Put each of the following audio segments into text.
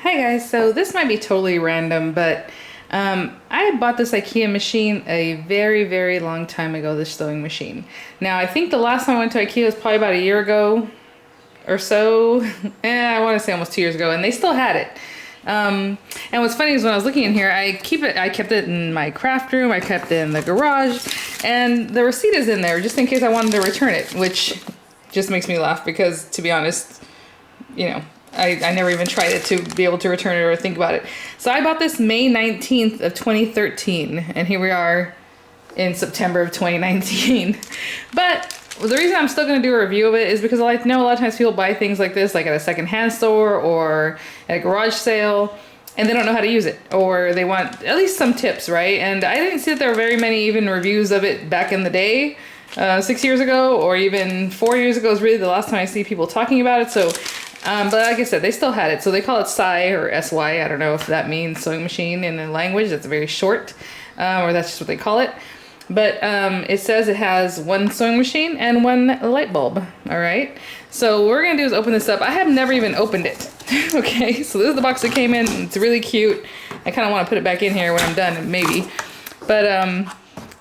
Hi guys, so this might be totally random, but I bought this IKEA machine a very long time ago, this sewing machine. Now I think the last time I went to IKEA was probably about a year ago or so. I want to say almost 2 years ago, and they still had it. And what's funny is when I was looking in here, I kept it in my craft room, I kept it in the garage, and the receipt is in there just in case I wanted to return it, which just makes me laugh because, to be honest, you know, I never even tried it to be able to return it or think about it. So I bought this May 19th of 2013, and here we are in September of 2019. But the reason I'm still going to do a review of it is because I know a lot of times people buy things like this, like at a secondhand store or at a garage sale, and they don't know how to use it, or they want at least some tips, right? And I didn't see that there were very many even reviews of it back in the day. 6 years ago or even 4 years ago is really the last time I see people talking about it. So, but like I said, they still had it. So they call it SY or SY. I don't know if that means sewing machine in a language that's very short, or that's just what they call it. But it says it has one sewing machine and one light bulb. All right. So what we're going to do is open this up. I have never even opened it. Okay. So this is the box that came in. It's really cute. I kind of want to put it back in here when I'm done, maybe. But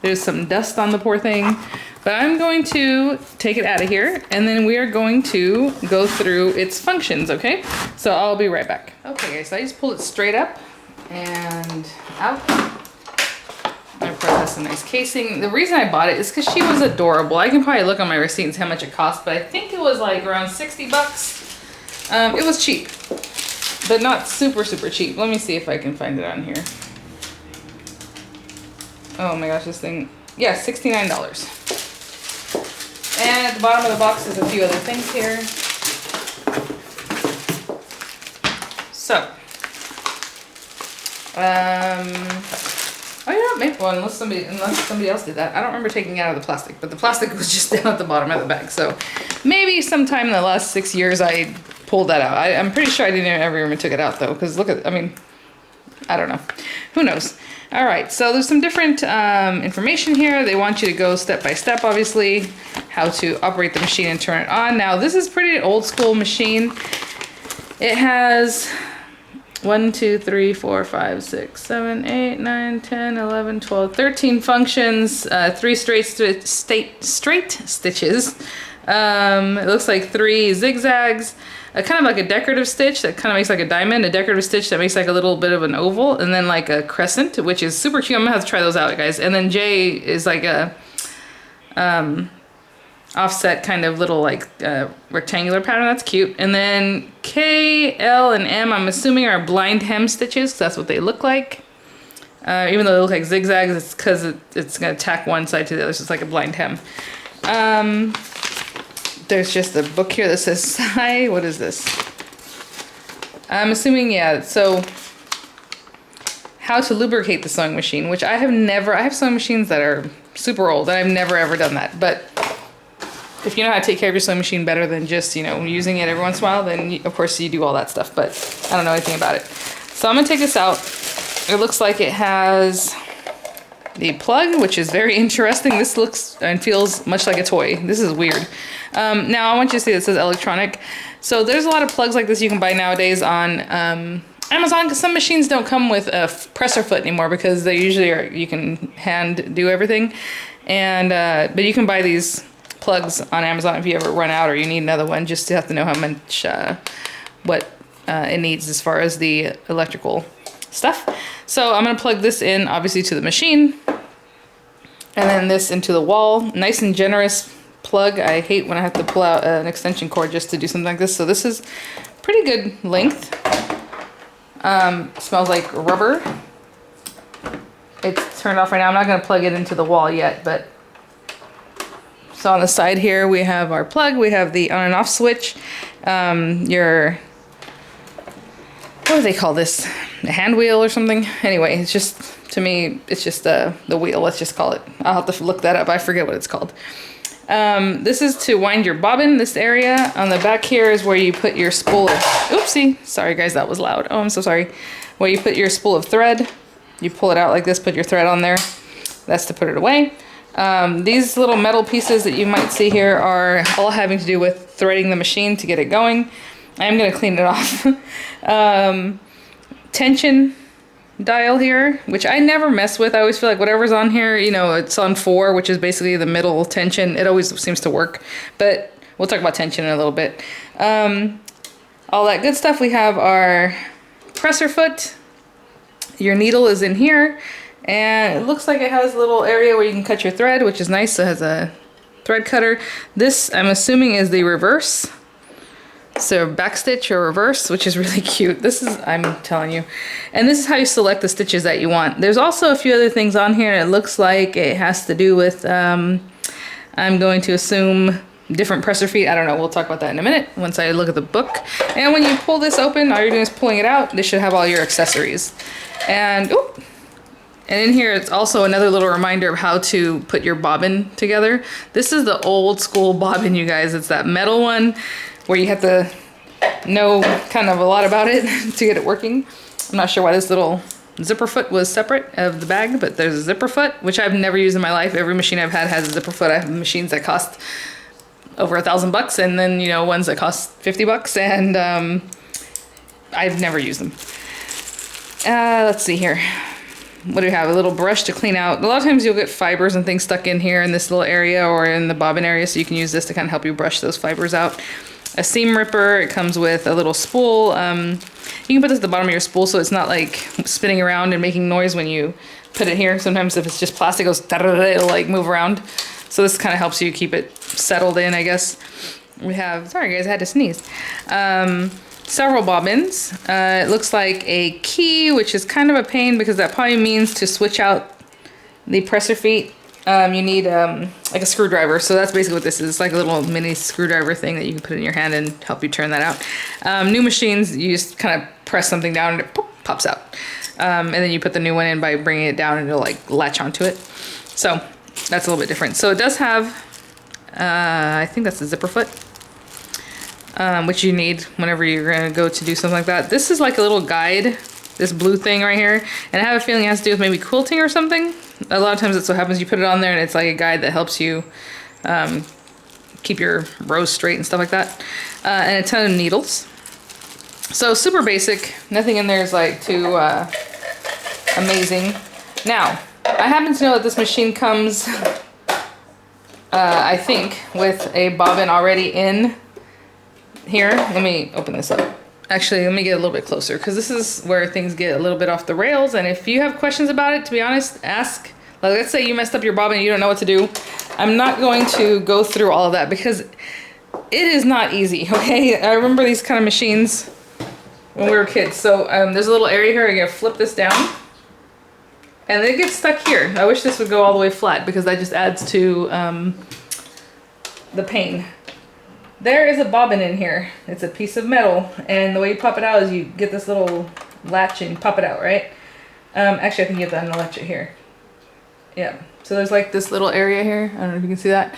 there's some dust on the poor thing. But I'm going to take it out of here, and then we are going to go through its functions, okay? So I'll be right back. Okay guys, so I just pulled it straight up and out. Of course, has some nice casing. The reason I bought it is because she was adorable. I can probably look on my receipt and see how much it cost, but I think it was like around 60 bucks. It was cheap, but not super cheap. Let me see if I can find it on here. Oh my gosh, this thing, yeah, $69. And at the bottom of the box is a few other things here. So, oh yeah, maybe, well, unless somebody else did that. I don't remember taking it out of the plastic, but the plastic was just down at the bottom of the bag. So maybe sometime in the last 6 years I pulled that out. I'm pretty sure I didn't ever even took it out though, because look at, I mean, I don't know. Who knows? All right, so there's some different information here. They want you to go step by step, obviously, how to operate the machine and turn it on. Now, this is pretty old school machine. It has 1, 2, 3, 4, 5, 6, 7, 8, 9, 10, 11, 12, 13 functions, 3 straight stitches. It looks like 3 zigzags. Kind of like a decorative stitch that kind of makes like a diamond, a decorative stitch that makes like a little bit of an oval, and then like a crescent, which is super cute. I'm gonna have to try those out, guys. And then J is like a offset kind of little like rectangular pattern. That's cute. And then K, L, and M, I'm assuming are blind hem stitches, because that's what they look like. Even though they look like zigzags, it's because it's gonna tack one side to the other, so it's like a blind hem. There's just a book here that says Sigh. What is this? I'm assuming, yeah, so how to lubricate the sewing machine, which I have sewing machines that are super old, and I've never ever done that. But if you know how to take care of your sewing machine better than just, you know, using it every once in a while, then of course you do all that stuff, but I don't know anything about it. So I'm gonna take this out. It looks like it has the plug, which is very interesting. This looks and feels much like a toy. This is weird. Now I want you to see it says electronic. So there's a lot of plugs like this you can buy nowadays on Amazon, because some machines don't come with a presser foot anymore, because they usually are, you can hand do everything. And but you can buy these plugs on Amazon if you ever run out or you need another one, just to have to know how much what it needs as far as the electrical stuff. So I'm gonna plug this in obviously to the machine, and then this into the wall. Nice and generous plug. I hate when I have to pull out an extension cord just to do something like this. So this is pretty good length. Smells like rubber. It's turned off right now. I'm not gonna plug it into the wall yet, but so on the side here we have our plug. We have the on and off switch. Your, what do they call this? A hand wheel or something? Anyway, it's just, to me, it's just the wheel, let's just call it. I'll have to look that up. I forget what it's called. This is to wind your bobbin, this area. On the back here is where you put your spool of, oopsie, sorry guys, that was loud. Oh, I'm so sorry. Where you put your spool of thread. You pull it out like this, put your thread on there. That's to put it away. These little metal pieces that you might see here are all having to do with threading the machine to get it going. I am going to clean it off. tension dial here, which I never mess with. I always feel like whatever's on here, you know, it's on 4, which is basically the middle tension. It always seems to work, but we'll talk about tension in a little bit. All that good stuff. We have our presser foot. Your needle is in here, and it looks like it has a little area where you can cut your thread, which is nice. So it has a thread cutter. This, I'm assuming, is the reverse. So back stitch or reverse, which is really cute. This is, I'm telling you. And this is how you select the stitches that you want. There's also a few other things on here. It looks like it has to do with, I'm going to assume, different presser feet. I don't know. We'll talk about that in a minute once I look at the book. And when you pull this open, all you're doing is pulling it out. This should have all your accessories. And, oop, and in here, it's also another little reminder of how to put your bobbin together. This is the old school bobbin, you guys. It's that metal one where you have to know kind of a lot about it to get it working. I'm not sure why this little zipper foot was separate of the bag, but there's a zipper foot, which I've never used in my life. Every machine I've had has a zipper foot. I have machines that cost over $1,000, and then, you know, ones that cost $50, and I've never used them. Let's see here. What do we have? A little brush to clean out. A lot of times you'll get fibers and things stuck in here in this little area or in the bobbin area, so you can use this to kind of help you brush those fibers out. A seam ripper. It comes with a little spool. You can put this at the bottom of your spool so it's not like spinning around and making noise when you put it here. Sometimes if it's just plastic, it goes it'll like move around. So this kind of helps you keep it settled in, I guess. We have, sorry guys, I had to sneeze. Several bobbins. It looks like a key, which is kind of a pain because that probably means to switch out the presser feet. You need like a screwdriver. So that's basically what this is. It's like a little mini screwdriver thing that you can put in your hand and help you turn that out. New machines, you just kind of press something down and it poof, pops out. And then you put the new one in by bringing it down and it'll like latch onto it. So that's a little bit different. So it does have, I think that's a zipper foot, which you need whenever you're gonna go to do something like that. This is like a little guide, this blue thing right here. And I have a feeling it has to do with maybe quilting or something. A lot of times that's what happens. You put it on there and it's like a guide that helps you keep your rows straight and stuff like that. And a ton of needles. So super basic. Nothing in there is like too amazing. Now, I happen to know that this machine comes, I think, with a bobbin already in here. Let me open this up. Actually, let me get a little bit closer because this is where things get a little bit off the rails. And if you have questions about it, to be honest, ask. Like, let's say you messed up your bobbin and you don't know what to do. I'm not going to go through all of that because it is not easy, okay? I remember these kind of machines when we were kids. So there's a little area here. I'm going to flip this down. And it gets stuck here. I wish this would go all the way flat because that just adds to the pain. There is a bobbin in here. It's a piece of metal, and the way you pop it out is you get this little latch and pop it out, right? Actually, I think you have to unlatch it here. Yeah. So there's like this little area here. I don't know if you can see that.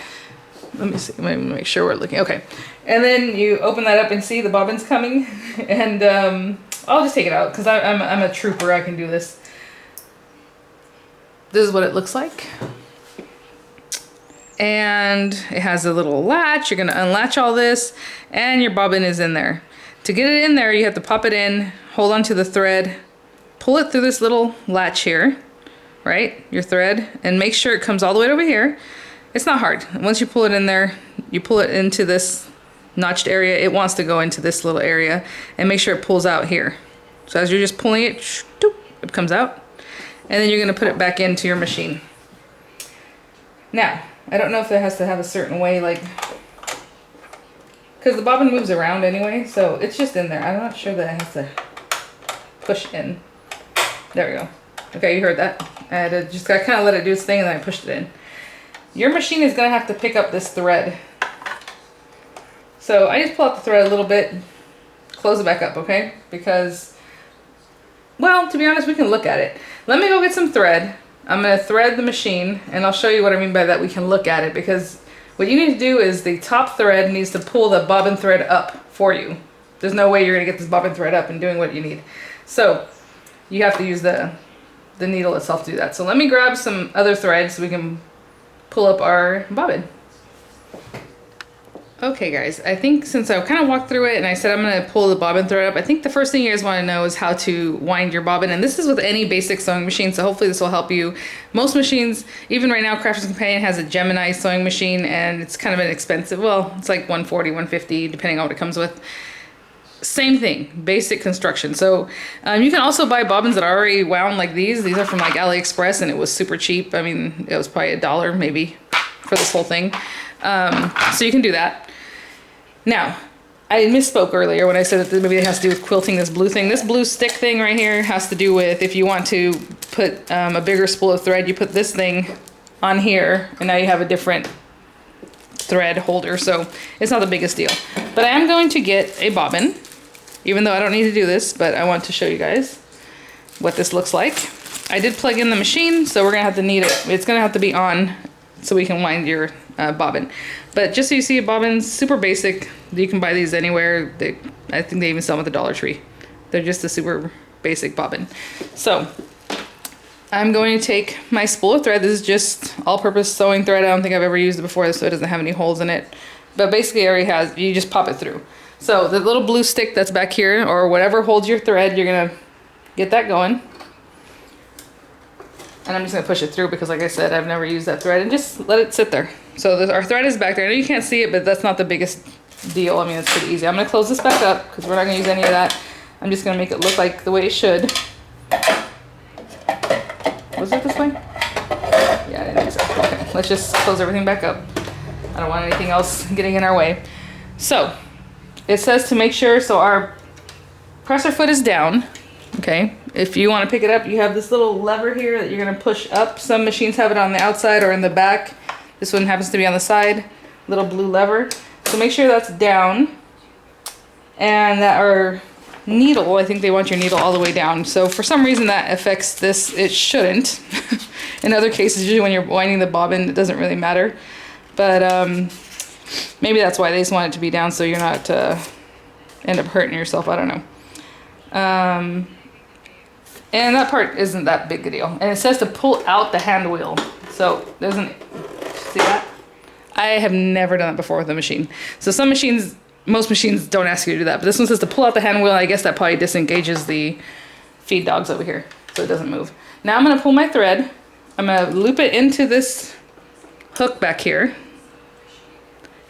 Let me see. Let me make sure we're looking. Okay. And then you open that up and see the bobbin's coming. And I'll just take it out because I'm a trooper. I can do this. This is what it looks like. And it has a little latch. You're going to unlatch all this and your bobbin is in there. To get it in there, you have to pop it in, hold onto the thread, pull it through this little latch here, right? Your thread, and make sure it comes all the way over here. It's not hard. Once you pull it in there, you pull it into this notched area. It wants to go into this little area and make sure it pulls out here. So as you're just pulling it, it comes out. And then you're going to put it back into your machine. Now, I don't know if it has to have a certain way, like, because the bobbin moves around anyway, so it's just in there. I'm not sure that it has to push in. There we go. Okay, you heard that. I had to just kind of let it do its thing and then I pushed it in. Your machine is going to have to pick up this thread. So I just pull out the thread a little bit, close it back up, okay? Because, well, to be honest, we can look at it. Let me go get some thread. I'm going to thread the machine, and I'll show you what I mean by that. We can look at it, because what you need to do is the top thread needs to pull the bobbin thread up for you. There's no way you're going to get this bobbin thread up and doing what you need. So you have to use the needle itself to do that. So let me grab some other threads so we can pull up our bobbin. Okay guys, I think since I kind of walked through it and I said I'm going to pull the bobbin thread up, I think the first thing you guys want to know is how to wind your bobbin. And this is with any basic sewing machine, so hopefully this will help you. Most machines, even right now, Crafter's Companion has a Gemini sewing machine and it's kind of inexpensive. Well, it's like $140, $150 depending on what it comes with. Same thing, basic construction. So you can also buy bobbins that are already wound like these. These are from like AliExpress and it was super cheap. I mean, it was probably $1 maybe for this whole thing. So you can do that. Now, I misspoke earlier when I said that maybe it has to do with quilting, this blue thing. This blue stick thing right here has to do with if you want to put a bigger spool of thread, you put this thing on here and now you have a different thread holder. So it's not the biggest deal. But I am going to get a bobbin, even though I don't need to do this, but I want to show you guys what this looks like. I did plug in the machine, so we're gonna have to need it. It's gonna have to be on so we can wind your bobbin. But just so you see, bobbins, super basic. You can buy these anywhere. I think they even sell them at the Dollar Tree. They're just a super basic bobbin. So I'm going to take my spool of thread. This is just all-purpose sewing thread. I don't think I've ever used it before, so it doesn't have any holes in it. But basically it already has, you just pop it through. So the little blue stick that's back here, or whatever holds your thread, you're gonna get that going. And I'm just gonna push it through because like I said, I've never used that thread, and just let it sit there. So our thread is back there. I know you can't see it, but that's not the biggest deal. I mean, it's pretty easy. I'm gonna close this back up because we're not gonna use any of that. I'm just gonna make it look like the way it should. Was it this way? Yeah, I didn't think so. Okay, let's just close everything back up. I don't want anything else getting in our way. So it says to make sure, so our presser foot is down. Okay, if you want to pick it up, you have this little lever here that you're going to push up. Some machines have it on the outside or in the back. This one happens to be on the side, little blue lever. So make sure that's down. And that our needle, I think they want your needle all the way down. So for some reason that affects this, it shouldn't. In other cases, usually when you're winding the bobbin, it doesn't really matter. But maybe that's why they just want it to be down so you're not end up hurting yourself. I don't know. And that part isn't that big a deal. And it says to pull out the hand wheel. So doesn't, see that? I have never done that before with a machine. So some machines, most machines don't ask you to do that. But this one says to pull out the hand wheel. I guess that probably disengages the feed dogs over here so it doesn't move. Now I'm gonna pull my thread. I'm gonna loop it into this hook back here.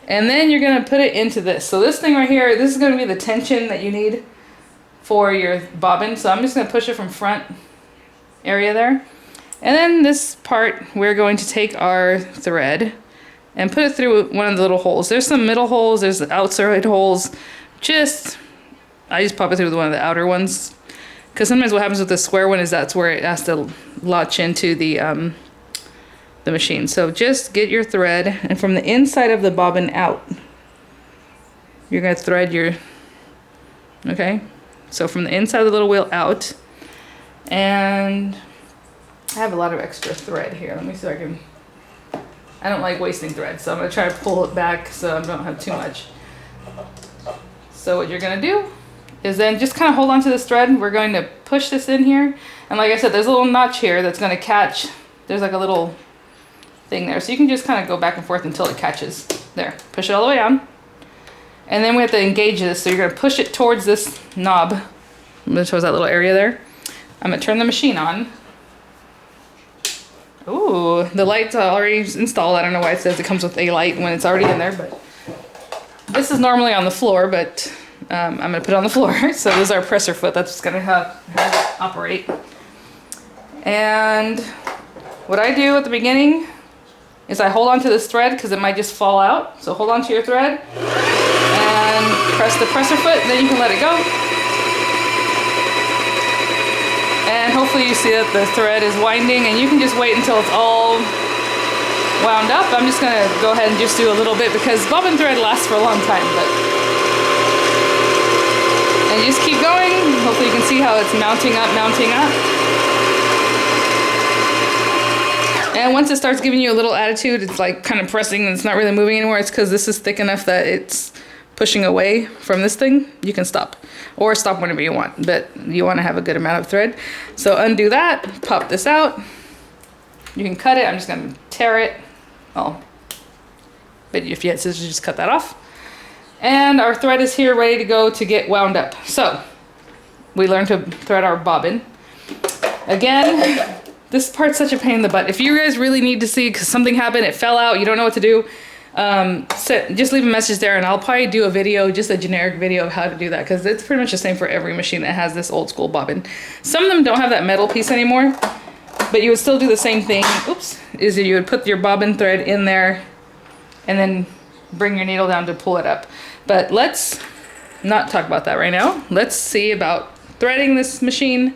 And then you're gonna put it into this. So this thing right here, this is gonna be the tension that you need for your bobbin. So I'm just gonna push it from front area there. And then this part, we're going to take our thread and put it through one of the little holes. There's some middle holes, there's the outside holes. I just pop it through one of the outer ones. Because sometimes what happens with the square one is that's where it has to latch into the machine. So just get your thread, and from the inside of the bobbin out, you're gonna thread your, okay? So from the inside of the little wheel out, and I have a lot of extra thread here. Let me see if I can, I don't like wasting thread, so I'm gonna try to pull it back so I don't have too much. So what you're gonna do is then just kind of hold on to this thread. We're going to push this in here. And like I said, there's a little notch here that's gonna catch, there's like a little thing there. So you can just kind of go back and forth until it catches. There, push it all the way on. And then we have to engage this, so you're gonna push it towards this knob, towards that little area there. I'm gonna turn the machine on. Ooh, the light's already installed. I don't know why it says it comes with a light when it's already in there, but this is normally on the floor, but I'm gonna put it on the floor. So this is our presser foot. That's what's gonna have it operate. And what I do at the beginning is I hold on to this thread because it might just fall out. So hold on to your thread and press the presser foot, and then you can let it go. And hopefully you see that the thread is winding, and you can just wait until it's all wound up. I'm just gonna go ahead and just do a little bit because bobbin thread lasts for a long time, but. And just keep going. Hopefully you can see how it's mounting up, mounting up. And once it starts giving you a little attitude, it's like kind of pressing and it's not really moving anymore. It's because this is thick enough that it's pushing away from this thing. You can stop, or stop whenever you want, but you want to have a good amount of thread. So undo that, pop this out. You can cut it. I'm just going to tear it. Oh, but if you had scissors, just cut that off. And our thread is here ready to go to get wound up. So we learned to thread our bobbin. Again, this part's such a pain in the butt. If you guys really need to see, because something happened, it fell out, you don't know what to do, just leave a message there and I'll probably do a video, just a generic video of how to do that, because it's pretty much the same for every machine that has this old school bobbin. Some of them don't have that metal piece anymore, but you would still do the same thing. Oops, is you would put your bobbin thread in there and then bring your needle down to pull it up. But let's not talk about that right now. Let's see about threading this machine.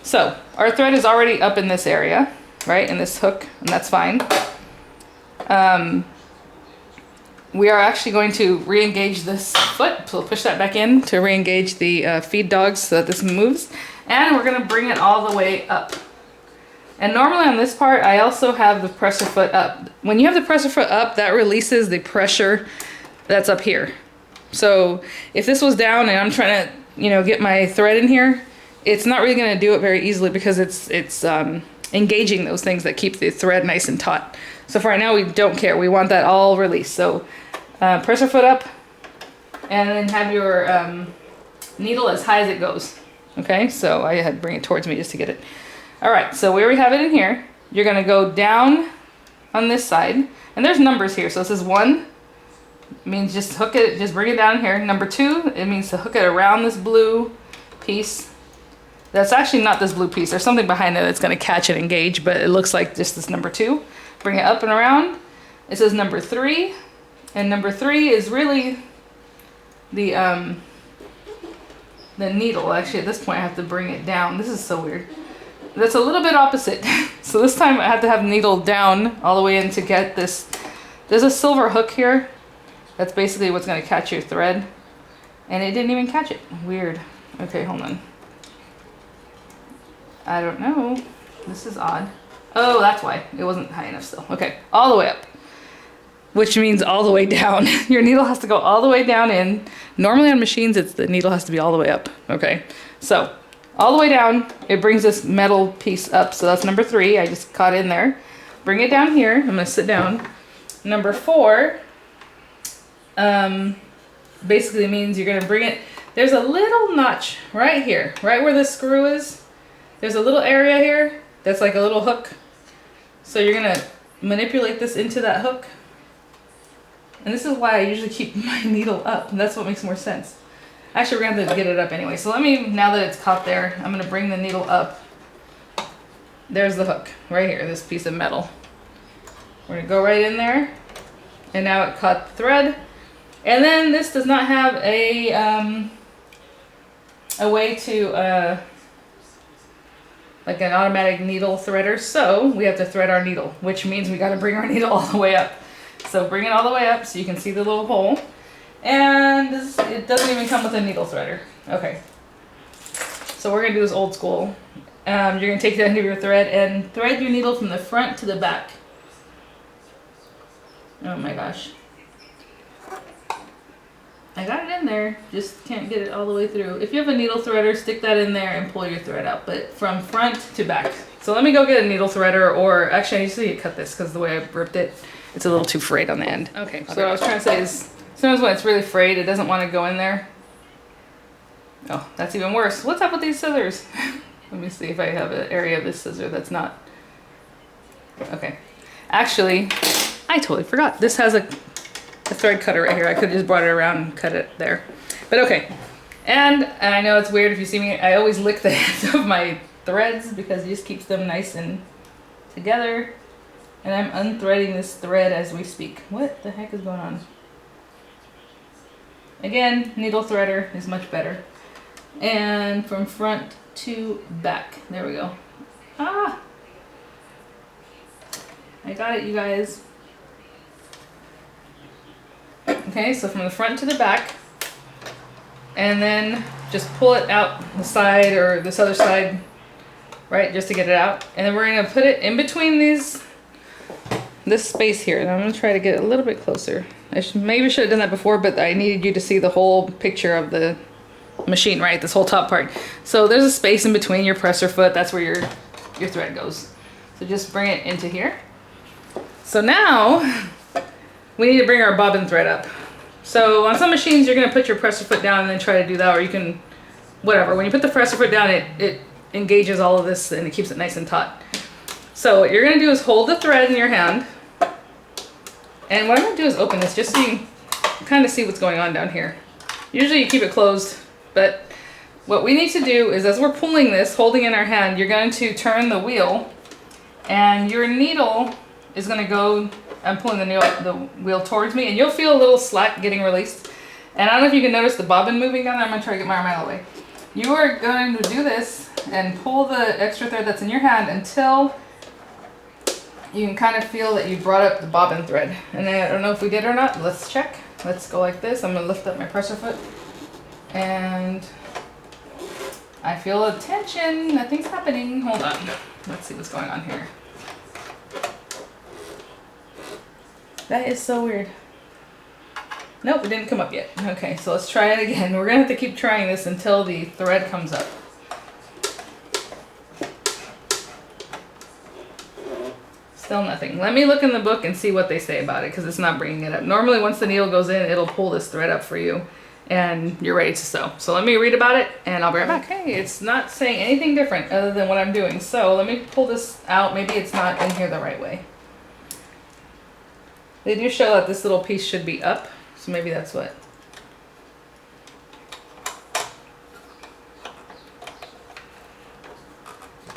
So our thread is already up in this area, right, in this hook, and that's fine. We are actually going to re-engage this foot, so we'll push that back in to re-engage the feed dogs so that this moves, and we're going to bring it all the way up. And normally on this part, I also have the presser foot up. When you have the presser foot up, that releases the pressure that's up here. So if this was down and I'm trying to, you know, get my thread in here, it's not really going to do it very easily because it's engaging those things that keep the thread nice and taut. So for right now, we don't care. We want that all released. So presser foot up and then have your needle as high as it goes. Okay, so I had to bring it towards me just to get it. All right, so we already have it in here. You're going to go down on this side. And there's numbers here. So this is 1. Means just hook it, just bring it down here. Number 2, it means to hook it around this blue piece. That's actually not this blue piece. There's something behind it that's going to catch and engage, but it looks like just this number 2. Bring it up and around. It says number 3, and number 3 is really the needle. Actually, at this point, I have to bring it down. This is so weird. That's a little bit opposite. So this time I had to have the needle down all the way in to get this. There's a silver hook here. That's basically what's going to catch your thread. And it didn't even catch it. Weird. Okay, hold on. I don't know. This is odd. Oh, that's why. It wasn't high enough still. Okay, all the way up. Which means all the way down. Your needle has to go all the way down in. Normally on machines, the needle has to be all the way up. Okay, so all the way down. It brings this metal piece up. So that's number 3. I just caught in there. Bring it down here. I'm going to sit down. Number 4... basically means you're going to bring it, there's a little notch right here, right where this screw is. There's a little area here that's like a little hook. So you're going to manipulate this into that hook. And this is why I usually keep my needle up. That's what makes more sense. Actually, we're going to have to get it up anyway. So let me, now that it's caught there, I'm going to bring the needle up. There's the hook right here, this piece of metal. We're going to go right in there. And now it caught the thread. And then this does not have a way to, like an automatic needle threader. So we have to thread our needle, which means we got to bring our needle all the way up. So bring it all the way up so you can see the little hole. And it doesn't even come with a needle threader. Okay. So we're going to do this old school. You're going to take the end of your thread and thread your needle from the front to the back. Oh my gosh. I got it in there, just can't get it all the way through. If you have a needle threader, stick that in there and pull your thread out, but from front to back. So let me go get a needle threader, or actually I need to cut this because the way I ripped it, it's a little too frayed on the end. Okay, so what I was trying to say is, sometimes when it's really frayed, it doesn't want to go in there. Oh, that's even worse. What's up with these scissors? Let me see if I have an area of this scissor that's not. Okay, actually, I totally forgot. This has a thread cutter right here. I could have just brought it around and cut it there. But okay. And I know it's weird if you see me, I always lick the ends of my threads because it just keeps them nice and together. And I'm unthreading this thread as we speak. What the heck is going on? Again, needle threader is much better. And from front to back. There we go. Ah! I got it, you guys. Okay, so from the front to the back, and then just pull it out the side or this other side, right, just to get it out. And then we're gonna put it in between this space here. And I'm gonna try to get it a little bit closer. Maybe should have done that before, but I needed you to see the whole picture of the machine, right, this whole top part. So there's a space in between your presser foot. That's where your thread goes. So just bring it into here. So now we need to bring our bobbin thread up. So on some machines, you're gonna put your presser foot down and then try to do that, or you can, whatever. When you put the presser foot down, it engages all of this and it keeps it nice and taut. So what you're gonna do is hold the thread in your hand. And what I'm gonna do is open this just so you can kind of see what's going on down here. Usually you keep it closed, but what we need to do is as we're pulling this, holding in our hand, you're going to turn the wheel and your needle is gonna go, I'm pulling the wheel towards me and you'll feel a little slack getting released. And I don't know if you can notice the bobbin moving down there. I'm gonna try to get my arm out of the way. You are going to do this and pull the extra thread that's in your hand until you can kind of feel that you brought up the bobbin thread. And I don't know if we did or not. Let's check. Let's go like this. I'm gonna lift up my presser foot and I feel a tension. Nothing's happening. Hold on. Let's see what's going on here. That is so weird. Nope, it didn't come up yet. Okay, so let's try it again. We're gonna have to keep trying this until the thread comes up. Still nothing. Let me look in the book and see what they say about it because it's not bringing it up. Normally once the needle goes in, it'll pull this thread up for you and you're ready to sew. So let me read about it and I'll be right back. Okay, it's not saying anything different other than what I'm doing. So let me pull this out. Maybe it's not in here the right way. They do show that this little piece should be up. So maybe that's what.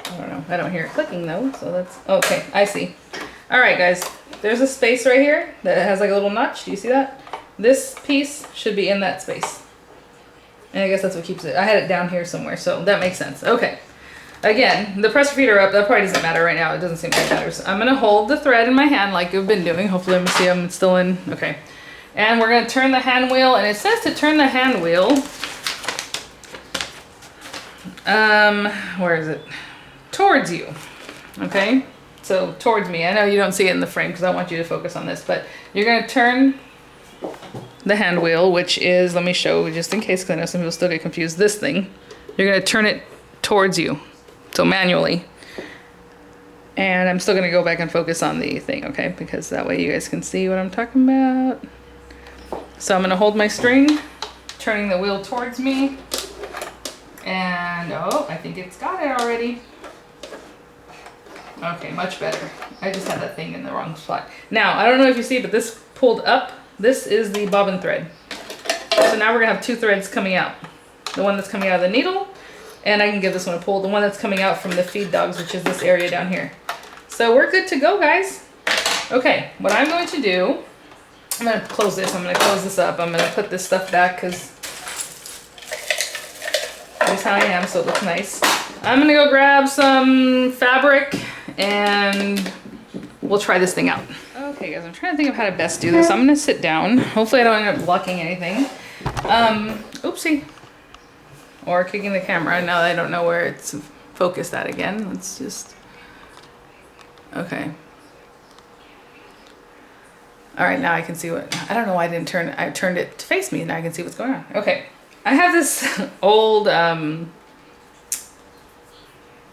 I don't know. I don't hear it clicking though. So that's, okay, I see. All right, guys, there's a space right here that has like a little notch. Do you see that? This piece should be in that space. And I guess that's what keeps it. I had it down here somewhere, so that makes sense. Okay. Again, the presser feet are up. That probably doesn't matter right now. It doesn't seem like it matters. I'm gonna hold the thread in my hand like I've been doing. Hopefully I'm gonna see them still in. Okay. And we're gonna turn the hand wheel, and it says to turn the hand wheel. Where is it? Towards you. Okay. So towards me. I know you don't see it in the frame because I want you to focus on this, but you're gonna turn the hand wheel, which is, let me show just in case because I know some people still get confused. This thing, you're gonna turn it towards you. So manually. And I'm still going to go back and focus on the thing, okay? Because that way you guys can see what I'm talking about. So I'm going to hold my string, turning the wheel towards me. And, oh, I think it's got it already. Okay, much better. I just had that thing in the wrong spot. Now, I don't know if you see, but this pulled up. This is the bobbin thread. So now we're going to have two threads coming out. The one that's coming out of the needle. And I can give this one a pull. The one that's coming out from the feed dogs, which is this area down here. So we're good to go, guys. Okay, what I'm going to do, I'm going to close this. I'm going to close this up. I'm going to put this stuff back because that's how I am, so it looks nice. I'm going to go grab some fabric and we'll try this thing out. Okay, guys, I'm trying to think of how to best do this. I'm going to sit down. Hopefully I don't end up blocking anything. Oopsie. Or kicking the camera. Now that I don't know where it's focused at again. Let's just, okay. All right, now I can see what, I don't know why I didn't turn, I turned it to face me and now I can see what's going on. Okay, I have this old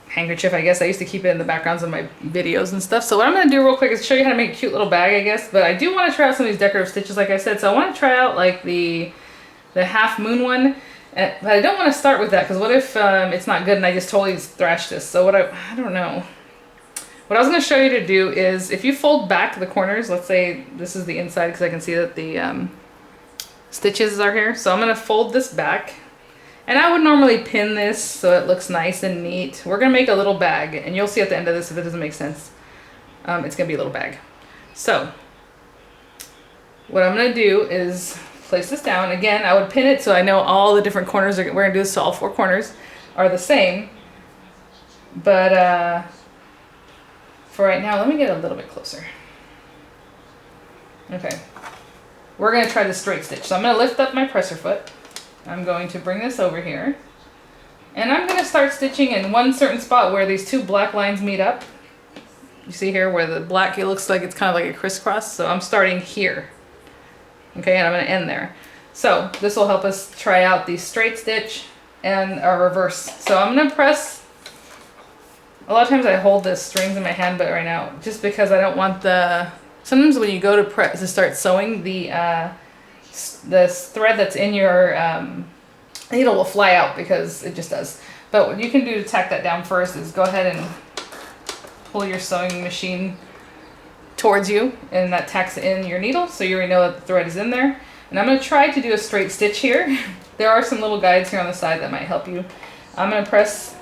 handkerchief, I guess. I used to keep it in the backgrounds of my videos and stuff. So what I'm gonna do real quick is show you how to make a cute little bag, I guess. But I do wanna try out some of these decorative stitches, like I said. So I wanna try out like the half moon one. But I don't want to start with that because what if it's not good and I just totally thrash this? So what I don't know. What I was going to show you to do is if you fold back the corners, let's say this is the inside because I can see that the stitches are here. So I'm going to fold this back. And I would normally pin this so it looks nice and neat. We're going to make a little bag and you'll see at the end of this if it doesn't make sense. It's going to be a little bag. So what I'm going to do is place this down. Again, I would pin it so I know all the different corners, we're gonna do this so all four corners are the same. But for right now, let me get a little bit closer. Okay, we're gonna try the straight stitch. So I'm gonna lift up my presser foot. I'm going to bring this over here. And I'm gonna start stitching in one certain spot where these two black lines meet up. You see here where the black, it looks like it's kind of like a crisscross. So I'm starting here. Okay, and I'm going to end there. So this will help us try out the straight stitch and a reverse. So I'm going to press, a lot of times I hold the strings in my hand, but right now, just because I don't want the, sometimes when you go to start sewing, the this thread that's in your needle will fly out because it just does. But what you can do to tack that down first is go ahead and pull your sewing machine towards you, and that tacks in your needle, so you already know that the thread is in there. And I'm going to try to do a straight stitch here. There are some little guides here on the side that might help you. I'm going to press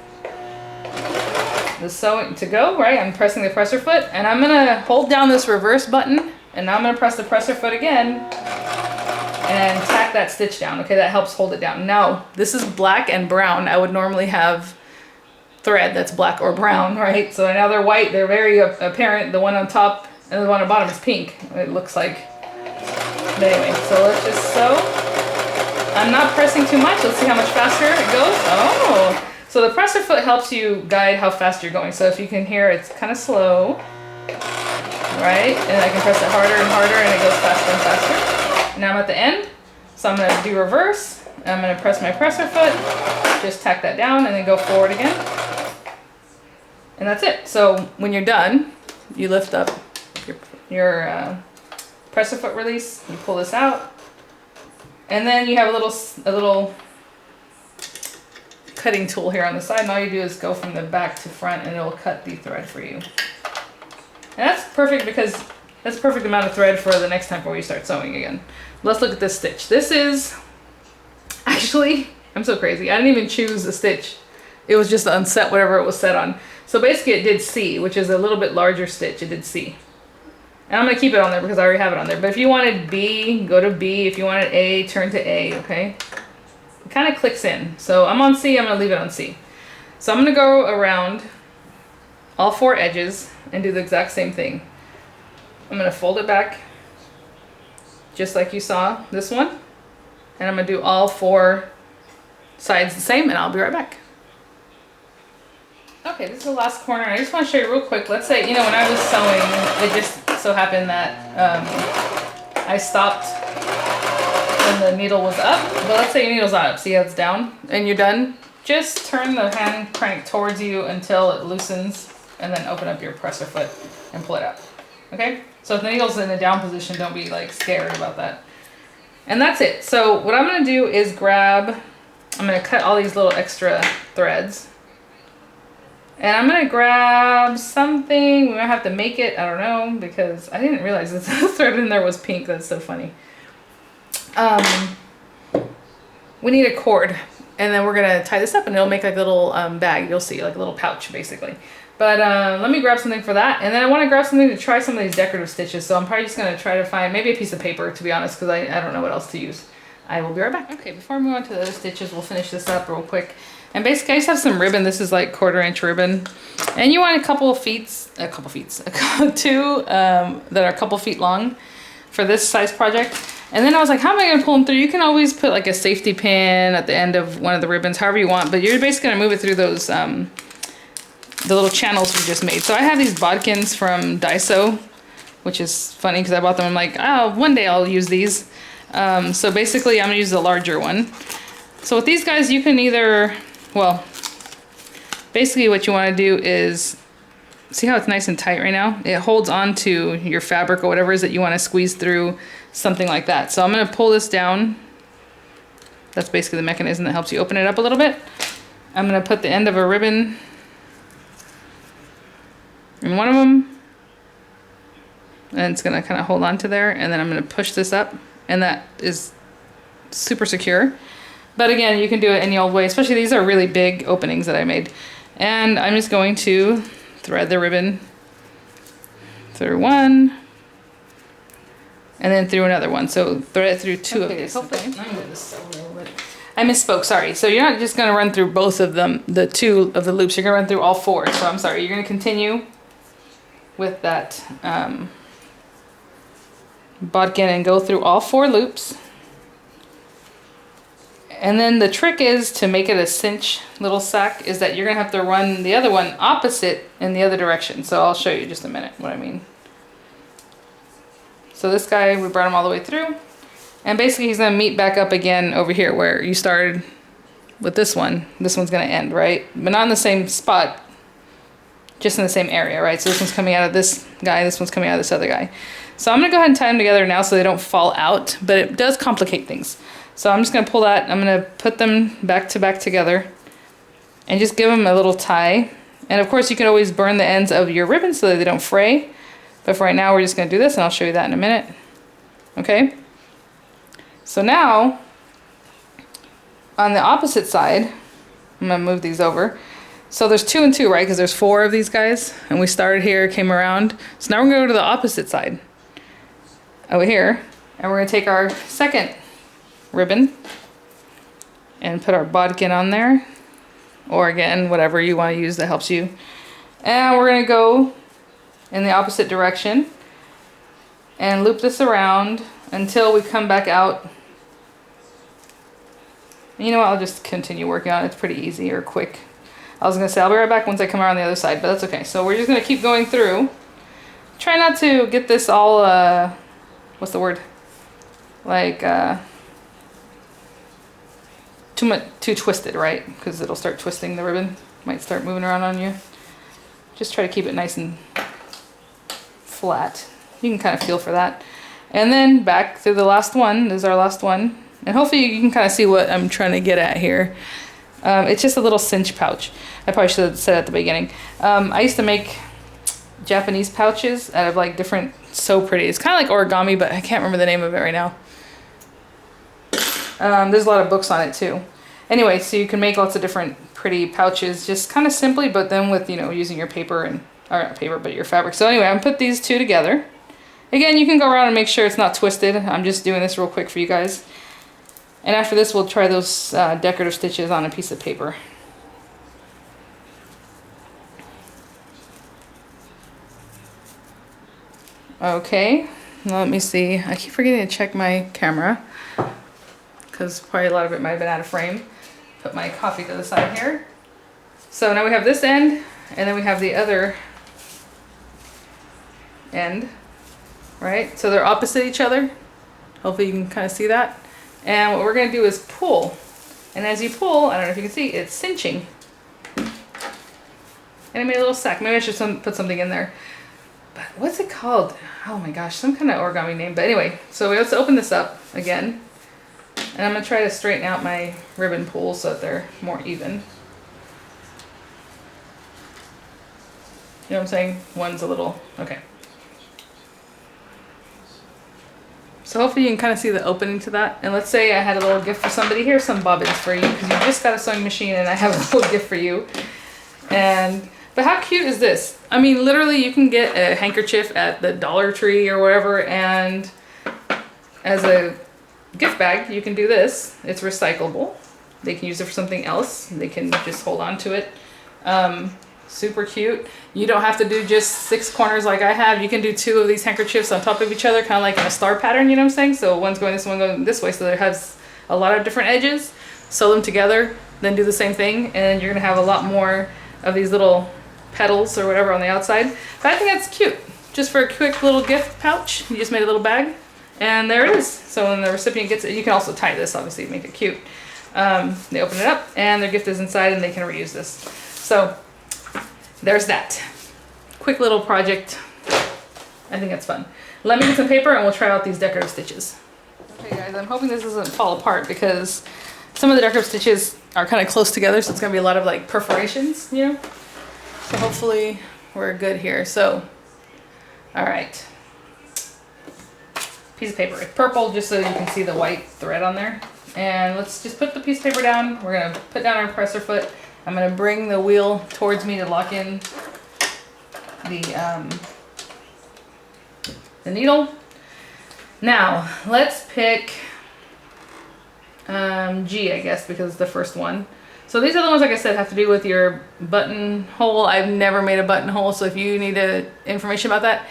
the sewing to go, right? I'm pressing the presser foot, and I'm going to hold down this reverse button, and now I'm going to press the presser foot again and tack that stitch down. Okay, that helps hold it down. Now, this is black and brown. I would normally have thread that's black or brown, right? So now they're white, they're very apparent. The one on top and the one on bottom is pink, it looks like. But anyway, so let's just sew. I'm not pressing too much. Let's see how much faster it goes. Oh, so the presser foot helps you guide how fast you're going. So if you can hear, it's kind of slow, right? And I can press it harder and harder, and it goes faster and faster. Now I'm at the end, so I'm going to do reverse. I'm going to press my presser foot, just tack that down, and then go forward again. And that's it. So when you're done, you lift up your presser foot release, you pull this out, and then you have a little cutting tool here on the side, and all you do is go from the back to front, and it'll cut the thread for you. And that's perfect because that's a perfect amount of thread for the next time before you start sewing again. Let's look at this stitch. This is actually, I'm so crazy, I didn't even choose a stitch. It was just unset whatever it was set on. So basically it did C, which is a little bit larger stitch. It did C. And I'm going to keep it on there because I already have it on there. But if you wanted B, go to B. If you wanted A, turn to A, okay? It kind of clicks in. So I'm on C, I'm going to leave it on C. So I'm going to go around all 4 edges and do the exact same thing. I'm going to fold it back just like you saw this one. And I'm going to do all 4 sides the same, and I'll be right back. Okay, this is the last corner. I just want to show you real quick. Let's say, you know, when I was sewing, it just so happened that I stopped when the needle was up. But let's say your needle's not up. See how it's down? And you're done. Just turn the hand crank towards you until it loosens, and then open up your presser foot and pull it out. Okay? So if the needle's in a down position, don't be like scared about that. And that's it. So what I'm going to do is I'm going to cut all these little extra threads. And I'm going to grab something. We might have to make it. I don't know, because I didn't realize this thread in there was pink. That's so funny. We need a cord. And then we're going to tie this up, and it'll make like a little bag. You'll see, like a little pouch, basically. But let me grab something for that. And then I want to grab something to try some of these decorative stitches. So I'm probably just going to try to find maybe a piece of paper, to be honest, because I don't know what else to use. I will be right back. Okay, before I move on to the other stitches, we'll finish this up real quick. And basically I just have some ribbon. This is like 1/4" ribbon. And you want two that are a couple feet long for this size project. And then I was like, how am I going to pull them through? You can always put like a safety pin at the end of one of the ribbons, however you want, but you're basically going to move it through those, the little channels we just made. So I have these bodkins from Daiso, which is funny because I bought them. I'm like, oh, one day I'll use these. So basically I'm going to use the larger one. So with these guys, you can either, well, basically what you want to do is, see how it's nice and tight right now? It holds on to your fabric or whatever it is that you want to squeeze through, something like that. So I'm going to pull this down. That's basically the mechanism that helps you open it up a little bit. I'm going to put the end of a ribbon in one of them. And it's going to kind of hold on to there. And then I'm going to push this up. And that is super secure. But again, you can do it any old way, especially these are really big openings that I made. And I'm just going to thread the ribbon through one and then through another one. So thread it through 2 of these. Hopefully, I'm gonna move this a little bit. I misspoke, sorry. So you're not just gonna run through both of them, the 2 of the loops, you're gonna run through all 4. So I'm sorry, you're gonna continue with that bodkin and go through all 4 loops. And then the trick is to make it a cinch little sack is that you're going to have to run the other one opposite in the other direction. So I'll show you just a minute what I mean. So this guy, we brought him all the way through. And basically he's going to meet back up again over here where you started with this one. This one's going to end, right? But not in the same spot, just in the same area, right? So this one's coming out of this guy, this one's coming out of this other guy. So I'm gonna go ahead and tie them together now so they don't fall out, but it does complicate things. So I'm just gonna pull that, I'm gonna put them back to back together and just give them a little tie. And of course you can always burn the ends of your ribbon so that they don't fray. But for right now we're just gonna do this and I'll show you that in a minute. Okay? So now, on the opposite side, I'm gonna move these over. So there's 2 and 2, right? Because there's 4 of these guys, and we started here, came around. So now we're gonna go to the opposite side, over here, and we're gonna take our second ribbon and put our bodkin on there, or again, whatever you want to use that helps you. And we're gonna go in the opposite direction and loop this around until we come back out. You know what, I'll just continue working on it. It's pretty easy or quick. I was gonna say I'll be right back once I come around the other side, but that's okay. So we're just gonna keep going through. Try not to get this all, what's the word? Like, too twisted, right? Because it'll start twisting the ribbon. Might start moving around on you. Just try to keep it nice and flat. You can kind of feel for that. And then back to the last one. This is our last one. And hopefully you can kind of see what I'm trying to get at here. It's just a little cinch pouch. I probably should have said at the beginning. I used to make Japanese pouches out of like different, so pretty. It's kind of like origami, but I can't remember the name of it right now. There's a lot of books on it too. Anyway, so you can make lots of different pretty pouches, just kind of simply, but then with, you know, using your paper and, or not paper, but your fabric. So anyway, I'm gonna put these 2 together. Again, you can go around and make sure it's not twisted. I'm just doing this real quick for you guys. And after this, we'll try those decorative stitches on a piece of paper. Okay, let me see. I keep forgetting to check my camera because probably a lot of it might have been out of frame. Put my coffee to the side here. So now we have this end, and then we have the other end, right? So they're opposite each other. Hopefully you can kind of see that. And what we're going to do is pull. And as you pull, I don't know if you can see, it's cinching. And I made a little sack. Maybe I should put something in there. But what's it called? Oh my gosh, some kind of origami name. But anyway, so let's open this up again. And I'm going to try to straighten out my ribbon pulls so that they're more even. You know what I'm saying? One's a little, okay. So hopefully you can kind of see the opening to that. And let's say I had a little gift for somebody. Here's some bobbins for you because you just got a sewing machine and I have a little gift for you. But how cute is this? I mean, literally you can get a handkerchief at the Dollar Tree or wherever, and as a gift bag, you can do this. It's recyclable. They can use it for something else. They can just hold on to it. Super cute. You don't have to do just 6 corners like I have. You can do 2 of these handkerchiefs on top of each other, kind of like in a star pattern, you know what I'm saying? So one's going this, one going this way, so it has a lot of different edges. Sew them together, then do the same thing, and you're gonna have a lot more of these little petals or whatever on the outside. But I think that's cute. Just for a quick little gift pouch, you just made a little bag, and there it is. So when the recipient gets it, you can also tie this, obviously, to make it cute. They open it up, and their gift is inside, and they can reuse this. So there's that. Quick little project. I think that's fun. Let me get some paper and we'll try out these decorative stitches. Okay guys, I'm hoping this doesn't fall apart because some of the decorative stitches are kind of close together, so it's gonna be a lot of like perforations, you know? So hopefully we're good here. So, all right. Piece of paper, it's purple just so you can see the white thread on there. And let's just put the piece of paper down. We're gonna put down our presser foot. I'm gonna bring the wheel towards me to lock in the needle. Now, let's pick G, I guess, because it's the first one. So these are the ones, like I said, have to do with your buttonhole. I've never made a buttonhole, so if you need information about that,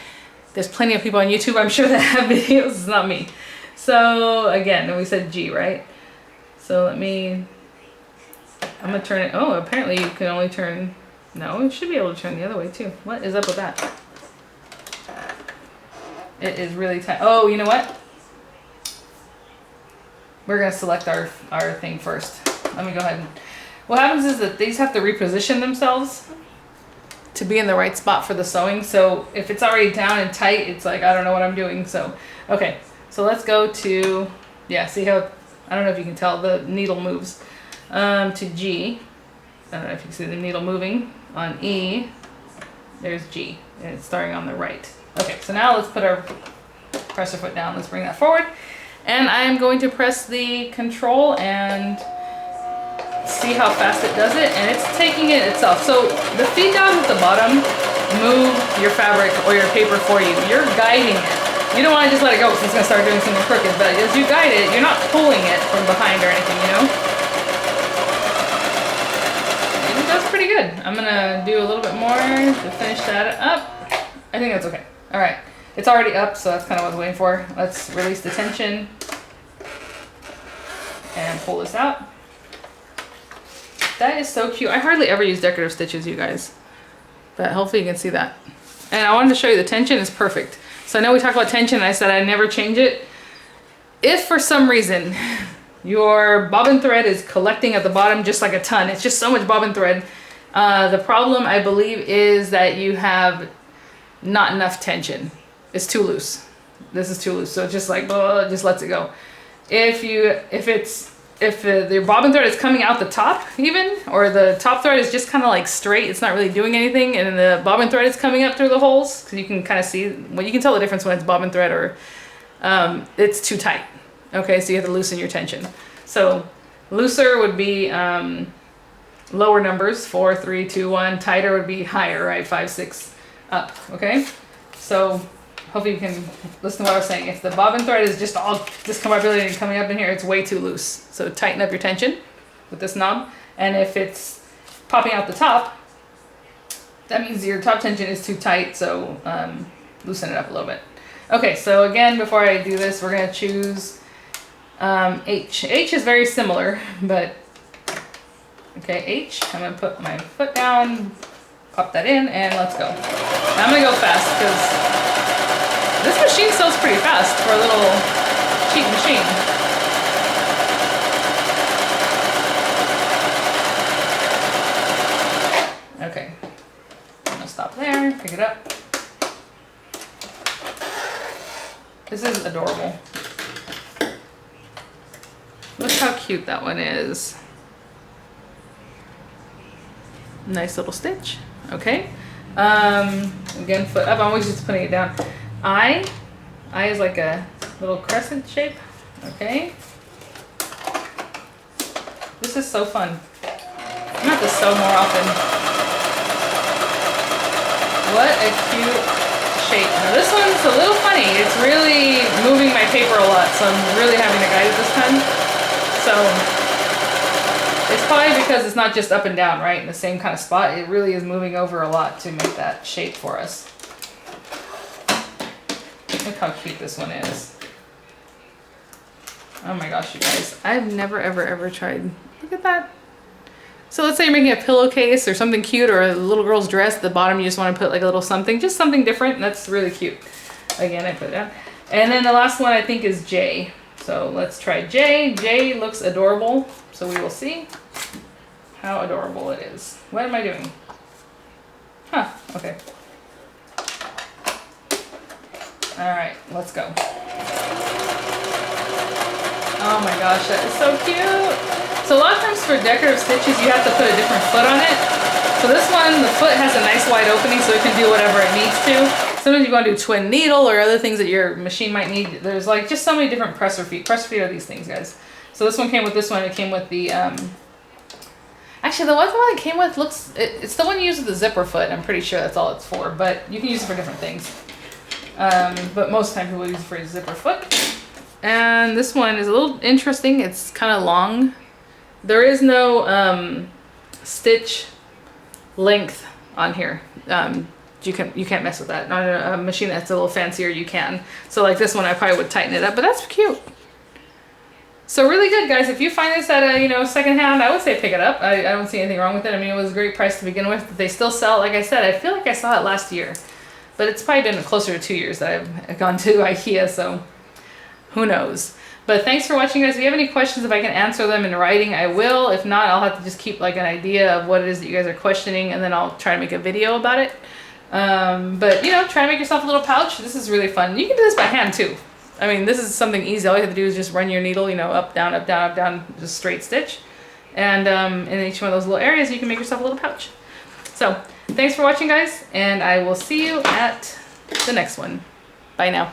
there's plenty of people on YouTube, I'm sure, that have videos. It's not me. So again, we said G, right? So I'm gonna turn it. Oh, apparently you can only turn. No, you should be able to turn the other way too. What is up with that? It is really tight. Oh, you know what? We're gonna select our thing first. Let me go ahead and. What happens is that these have to reposition themselves. to be in the right spot for the sewing. So if it's already down and tight, it's like, I don't know what I'm doing. So, okay, so let's go to, yeah, see how, I don't know if you can tell, the needle moves. To G, I don't know if you can see the needle moving. On E, there's G, and it's starting on the right. Okay, so now let's put our presser foot down. Let's bring that forward. And I'm going to press the control and see how fast it does it, and it's taking it itself. So the feed dogs at the bottom move your fabric or your paper for you. You're guiding it. You don't want to just let it go because it's going to start doing something crooked, but as you guide it, you're not pulling it from behind or anything, you know? And it does pretty good. I'm going to do a little bit more to finish that up. I think that's okay. All right. It's already up, so that's kind of what I was waiting for. Let's release the tension and pull this out. That is so cute. I hardly ever use decorative stitches, you guys, but hopefully you can see that. And I wanted to show you the tension is perfect. So I know we talked about tension and I said I never change it. If for some reason your bobbin thread is collecting at the bottom just like a ton, it's just so much bobbin thread. The problem, I believe, is that you have not enough tension. It's too loose. This is too loose. So it's just like, it just lets it go. If the bobbin thread is coming out the top even, or the top thread is just kind of like straight, it's not really doing anything, and then the bobbin thread is coming up through the holes, because you can kind of see, well, you can tell the difference when it's bobbin thread or it's too tight. Okay, so you have to loosen your tension. So looser would be lower numbers, 4, 3, 2, 1. Tighter would be higher, right? 5, 6 up. Okay, so hopefully you can listen to what I was saying. If the bobbin thread is just all discombobulated and coming up in here, it's way too loose. So tighten up your tension with this knob. And if it's popping out the top, that means your top tension is too tight. So loosen it up a little bit. Okay, so again, before I do this, we're going to choose H. H is very similar, but okay, H. I'm going to put my foot down, pop that in, and let's go. Now I'm going to go fast because this machine sells pretty fast for a little cheap machine. Okay, I'm gonna stop there, pick it up. This is adorable. Look how cute that one is. Nice little stitch. Okay. Again, foot up. I'm always just putting it down. I is like a little crescent shape. Okay. This is so fun. I'm gonna have to sew more often. What a cute shape. Now this one's a little funny. It's really moving my paper a lot, so I'm really having to guide it this time. So it's probably because it's not just up and down, right, in the same kind of spot. It really is moving over a lot to make that shape for us. Look how cute this one is. Oh my gosh, you guys. I've never, ever tried. Look at that. So let's say you're making a pillowcase or something cute, or a little girl's dress. At the bottom, you just want to put like a little something, just something different. That's really cute. Again, I put it down. And then the last one I think is J. So let's try J. J looks adorable. So we will see how adorable it is. What am I doing? Huh, okay. All right, let's go. Oh my gosh, that is so cute. So a lot of times for decorative stitches, you have to put a different foot on it. So this one, the foot has a nice wide opening so it can do whatever it needs to. Sometimes you want to do twin needle or other things that your machine might need. There's like just so many different presser feet. Presser feet are these things, guys. So this one came with this one. It came with the, actually the one it came with looks, it's the one you use with the zipper foot. I'm pretty sure that's all it's for, but you can use it for different things. But most of the time people use it for a zipper foot. And this one is a little interesting. It's kind of long. There is no stitch length on here. You can't mess with that. On a machine that's a little fancier, you can. So like this one, I probably would tighten it up, but that's cute. So really good, guys. If you find this at a secondhand, I would say pick it up. I don't see anything wrong with it. I mean, it was a great price to begin with. They still sell, like I said, I feel like I saw it last year, but it's probably been closer to 2 years that I've gone to IKEA, so who knows. But thanks for watching, guys. If you have any questions, if I can answer them in writing, I will. If not, I'll have to just keep like an idea of what it is that you guys are questioning, and then I'll try to make a video about it. But you know, try to make yourself a little pouch. This is really fun. You can do this by hand too. I mean, this is something easy. All you have to do is just run your needle, you know, up, down, up, down, up, down, just straight stitch. And in each one of those little areas, you can make yourself a little pouch. So thanks for watching, guys, and I will see you at the next one. Bye now.